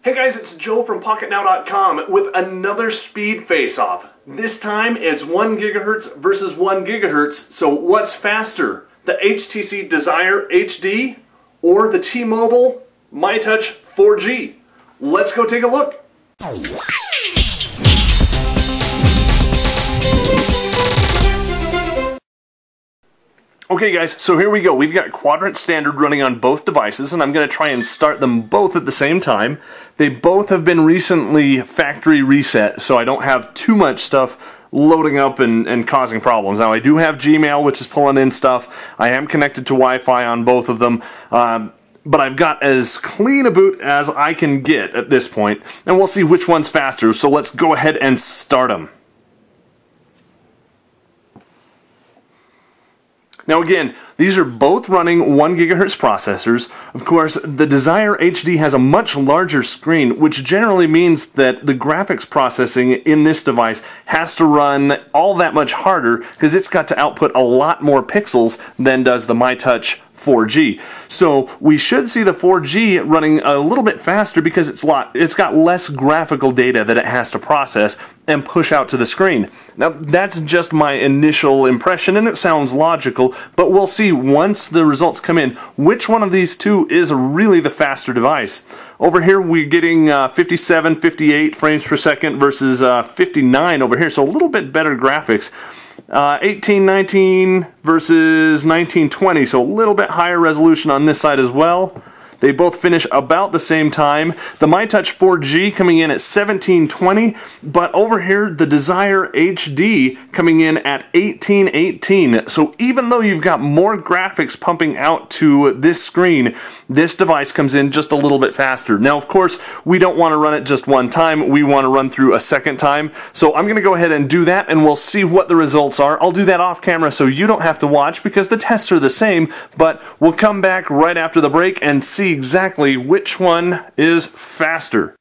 Hey guys, it's Joe from Pocketnow.com with another speed face-off. This time it's 1 GHz versus 1 GHz, so what's faster? The HTC Desire HD or the T-Mobile myTouch 4G? Let's go take a look. Okay guys, so here we go. We've got quadrant standard running on both devices, and I'm going to try and start them both at the same time. They both have been recently factory reset, so I don't have too much stuff loading up and causing problems. Now I do have Gmail, which is pulling in stuff. I am connected to Wi-Fi on both of them. But I've got as clean a boot as I can get at this point, and we'll see which one's faster, so let's go ahead and start them. Now again, these are both running 1 GHz processors. Of course, the Desire HD has a much larger screen, which generally means that the graphics processing in this device has to run all that much harder because it's got to output a lot more pixels than does the myTouch 4G. So we should see the 4G running a little bit faster because it's got less graphical data that it has to process and push out to the screen. Now that's just my initial impression, and it sounds logical, but we'll see once the results come in which one of these two is really the faster device. Over here we're getting 57, 58 frames per second versus 59 over here, so a little bit better graphics. 1819 versus 1920, so a little bit higher resolution on this side as well. They both finish about the same time. The myTouch 4G coming in at 1720, but over here the Desire HD coming in at 1818. So even though you've got more graphics pumping out to this screen, this device comes in just a little bit faster. Now of course we don't want to run it just one time, we want to run through a second time. So I'm going to go ahead and do that, and we'll see what the results are. I'll do that off camera so you don't have to watch because the tests are the same, but we'll come back right after the break and see exactly which one is faster.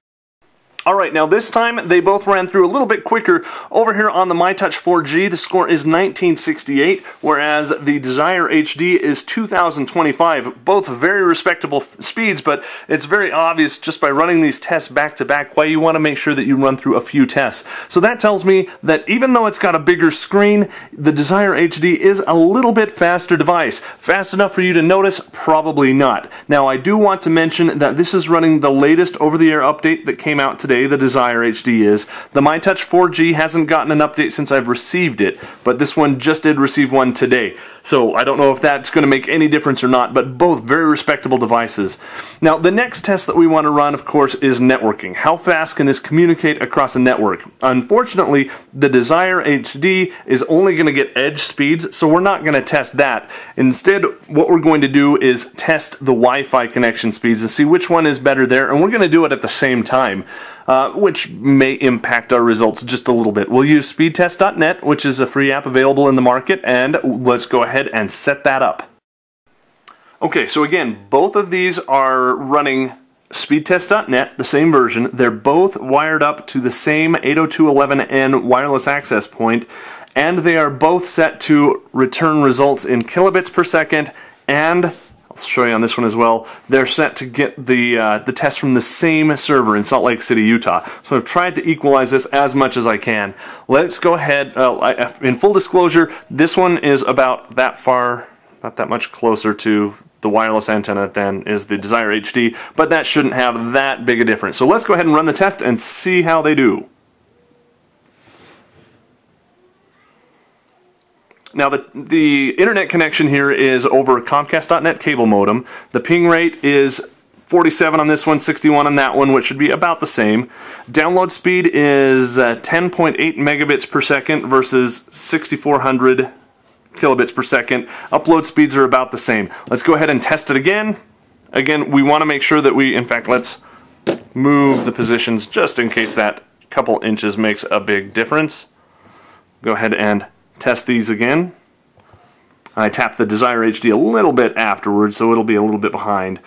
Alright, now this time they both ran through a little bit quicker. Over here on the myTouch 4G, the score is 1968, whereas the Desire HD is 2025. Both very respectable speeds, but it's very obvious just by running these tests back to back why you want to make sure that you run through a few tests. So that tells me that even though it's got a bigger screen, the Desire HD is a little bit faster device. Fast enough for you to notice? Probably not. Now I do want to mention that this is running the latest over-the-air update that came out today. The Desire HD is. The myTouch 4G hasn't gotten an update since I've received it, but this one just did receive one today. So I don't know if that's going to make any difference or not, but both very respectable devices. Now the next test that we want to run, of course, is networking. How fast can this communicate across a network? Unfortunately, the Desire HD is only going to get edge speeds, so we're not going to test that. Instead, what we're going to do is test the Wi-Fi connection speeds and see which one is better there, and we're going to do it at the same time. Which may impact our results just a little bit. We'll use speedtest.net, which is a free app available in the market, and let's go ahead and set that up. Okay, so again, both of these are running speedtest.net, the same version. They're both wired up to the same 802.11n wireless access point, and they are both set to return results in kilobits per second, and I'll show you on this one as well. They're set to get the test from the same server in Salt Lake City, Utah. So I've tried to equalize this as much as I can. Let's go ahead. In full disclosure, this one is about that far, not that much closer to the wireless antenna than is the Desire HD, but that shouldn't have that big a difference. So let's go ahead and run the test and see how they do. Now the internet connection here is over Comcast.net cable modem. The ping rate is 47 on this one, 61 on that one, which should be about the same. Download speed is 10.8 megabits per second versus 6400 kilobits per second. Upload speeds are about the same. Let's go ahead and test it again. Again, we want to make sure that let's move the positions just in case that couple inches makes a big difference. Go ahead and test these again. I tapped the Desire HD a little bit afterwards, so it'll be a little bit behind.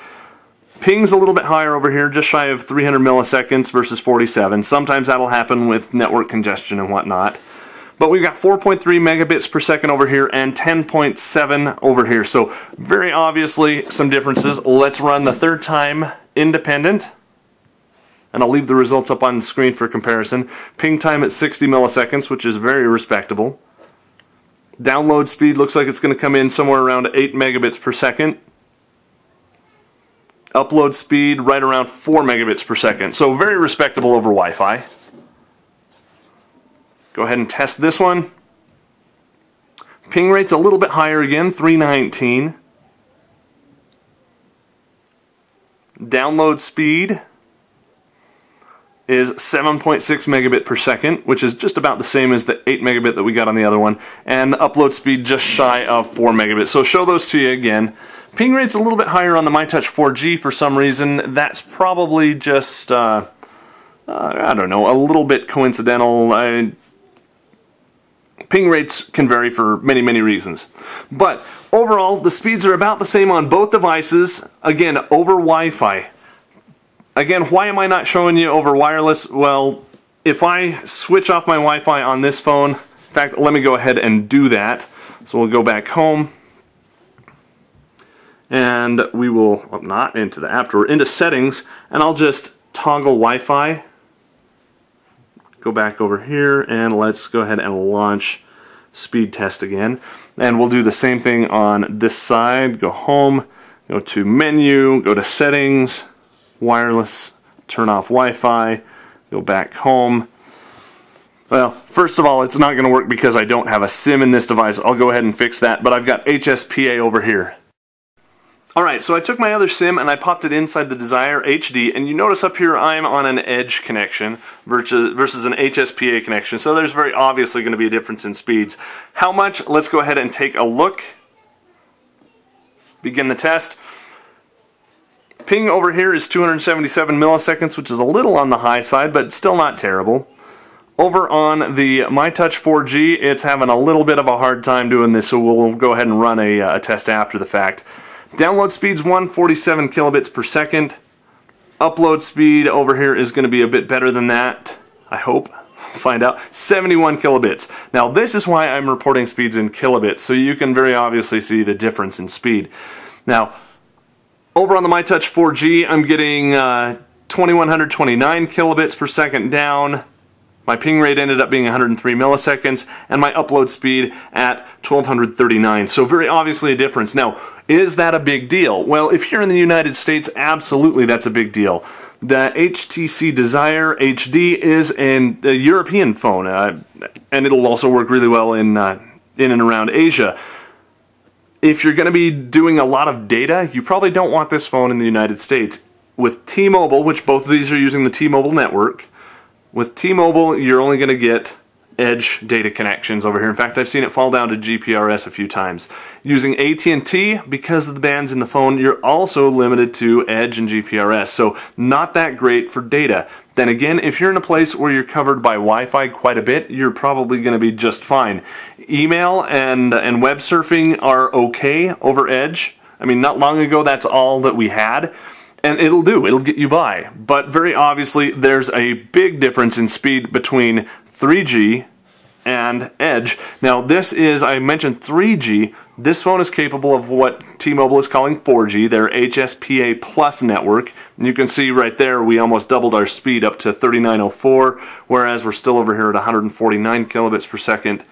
Ping's a little bit higher over here, just shy of 300 milliseconds versus 47. Sometimes that'll happen with network congestion and whatnot. But we've got 4.3 megabits per second over here and 10.7 over here. So very obviously some differences. Let's run the third time independent. and I'll leave the results up on the screen for comparison. Ping time at 60 milliseconds, which is very respectable. Download speed looks like it's going to come in somewhere around 8 megabits per second. Upload speed right around 4 megabits per second. So very respectable over Wi-Fi. Go ahead and test this one. Ping rate's a little bit higher again, 319. Download speed is 7.6 megabit per second, which is just about the same as the 8 megabit that we got on the other one, and the upload speed just shy of 4 megabits. So show those to you again. Ping rate's a little bit higher on the myTouch 4G for some reason. That's probably just, I don't know, a little bit coincidental. Ping rates can vary for many, many reasons. But overall, the speeds are about the same on both devices, again, over Wi-Fi. Again, why am I not showing you over wireless? Well, if I switch off my Wi-Fi on this phone, in fact, let me go ahead and do that. So we'll go back home, and we will, well, not into the app drawer, into settings, and I'll just toggle Wi-Fi. Go back over here, and let's go ahead and launch speed test again. And we'll do the same thing on this side. Go home, go to menu, go to settings, wireless, turn off Wi-Fi, go back home. Well, first of all, it's not going to work because I don't have a SIM in this device. I'll go ahead and fix that, but I've got HSPA over here. Alright, so I took my other SIM and I popped it inside the Desire HD, and you notice up here I'm on an Edge connection versus an HSPA connection, so there's very obviously going to be a difference in speeds. How much? Let's go ahead and take a look. Begin the test. Ping over here is 277 milliseconds, which is a little on the high side, but still not terrible. Over on the myTouch 4G, it's having a little bit of a hard time doing this, so we'll go ahead and run a test after the fact. Download speed's 147 kilobits per second. Upload speed over here is going to be a bit better than that, I hope. Find out. 71 kilobits. Now this is why I'm reporting speeds in kilobits, so you can very obviously see the difference in speed. Now, over on the myTouch 4G, I'm getting 2129 kilobits per second down. My ping rate ended up being 103 milliseconds, and my upload speed at 1239. So very obviously a difference. Now, is that a big deal? Well, if you're in the United States, absolutely that's a big deal. The HTC Desire HD is a European phone, and it'll also work really well in and around Asia. If you're going to be doing a lot of data, you probably don't want this phone in the United States. With T-Mobile, which both of these are using the T-Mobile network, with T-Mobile, you're only going to get Edge data connections over here. In fact, I've seen it fall down to GPRS a few times. Using AT&T, because of the bands in the phone, you're also limited to Edge and GPRS, so not that great for data. Then again, if you're in a place where you're covered by Wi-Fi quite a bit, you're probably going to be just fine. Email and web surfing are okay over Edge. I mean, not long ago, that's all that we had. And it'll do, it'll get you by. But very obviously, there's a big difference in speed between 3G and Edge. Now this is, I mentioned 3G, this phone is capable of what T-Mobile is calling 4G, their HSPA Plus network. And you can see right there, we almost doubled our speed up to 3904, whereas we're still over here at 149 kilobits per second.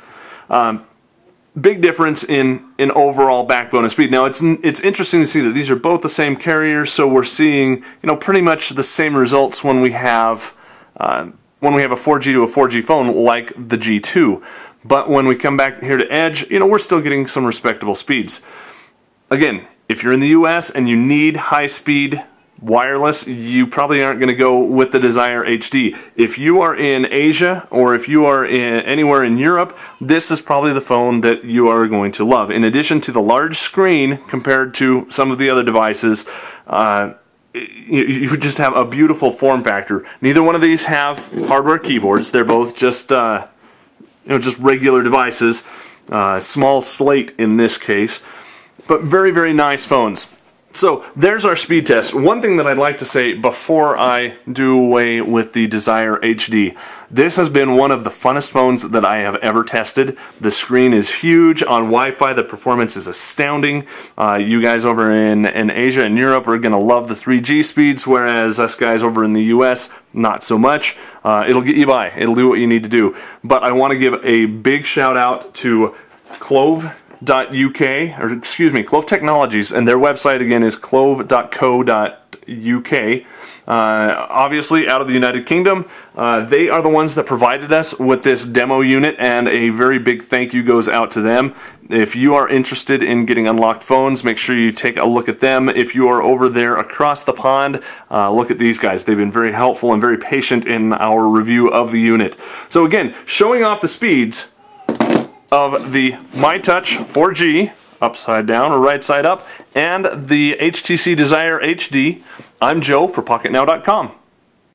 Big difference in overall backbone and speed. Now it's interesting to see that these are both the same carrier, so we're seeing pretty much the same results when we have a 4G to a 4G phone like the G2. But when we come back here to Edge, we're still getting some respectable speeds. Again, if you're in the US and you need high-speed wireless, you probably aren't going to go with the Desire HD. If you are in Asia or if you are anywhere in Europe, this is probably the phone that you are going to love. In addition to the large screen compared to some of the other devices, you just have a beautiful form factor. Neither one of these have hardware keyboards. They're both just just regular devices, small slate in this case, but very, very nice phones. So there's our speed test. One thing that I'd like to say before I do away with the Desire HD, this has been one of the funnest phones that I have ever tested. The screen is huge. On Wi-Fi, the performance is astounding. You guys over in Asia and Europe are going to love the 3G speeds, whereas us guys over in the US, not so much. It'll get you by. It'll do what you need to do. But I want to give a big shout out to Clove Technologies, and their website again is clove.co.uk. Obviously out of the United Kingdom. They are the ones that provided us with this demo unit, and a very big thank you goes out to them. If you are interested in getting unlocked phones, make sure you take a look at them. If you are over there across the pond, look at these guys. They've been very helpful and very patient in our review of the unit. So again, showing off the speeds of the myTouch 4G, upside down or right side up, and the HTC Desire HD. I'm Joe for Pocketnow.com.